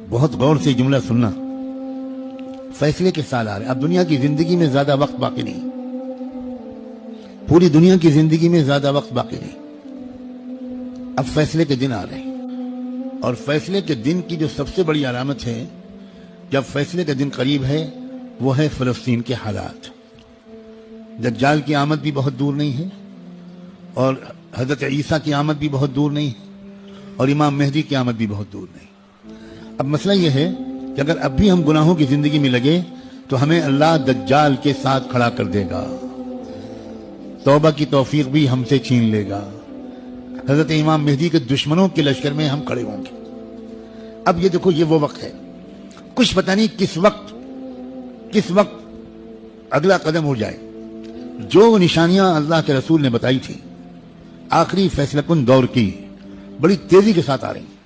بہت غور سے جملہ سننا، فیصلے کے سال آ رہے. اب دنیا کی زندگی میں زیادہ وقت باقی نہیں، پوری دنیا کی زندگی میں زیادہ وقت باقی نہیں. اب فیصلے کے دن آ رہے ہیں، اور فیصلے کے دن کی جو سب سے بڑی علامت ہے جب فیصلے کا دن قریب ہے وہ ہے فلسطین کے حالات. دجال کی آمد بھی بہت دور نہیں ہے، اور حضرت عیسیٰ کی آمد بھی بہت دور نہیں ہے، اور امام مہدی کی آمد بھی بہت دور نہیں. اب مسئلہ یہ ہے کہ اگر اب بھی ہم گناہوں کی زندگی میں لگے تو ہمیں اللہ دجال کے ساتھ کھڑا کر دے گا، توبہ کی توفیق بھی ہم سے چھین لے گا. حضرت امام مہدی کے دشمنوں کے لشکر میں ہم کھڑے ہوں گے. اب یہ دیکھو، یہ وہ وقت ہے، کچھ پتہ نہیں کس وقت اگلا قدم ہو جائے. جو نشانیاں اللہ کے رسول نے بتائی تھی آخری فیصلہ کن دور کی بڑی تیزی کے ساتھ آ رہی ہیں.